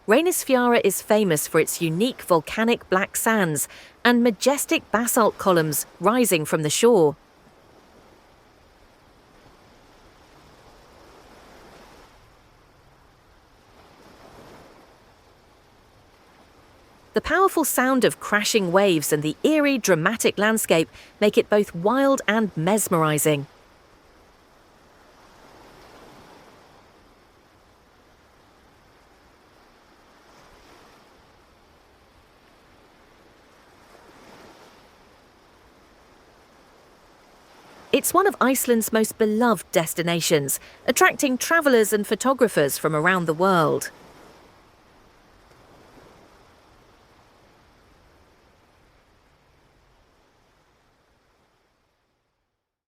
Reynisfjara is famous for its unique volcanic black sands and majestic basalt columns rising from the shore. The powerful sound of crashing waves and the eerie, dramatic landscape make it both wild and mesmerizing. It's one of Iceland's most beloved destinations, attracting travelers and photographers from around the world.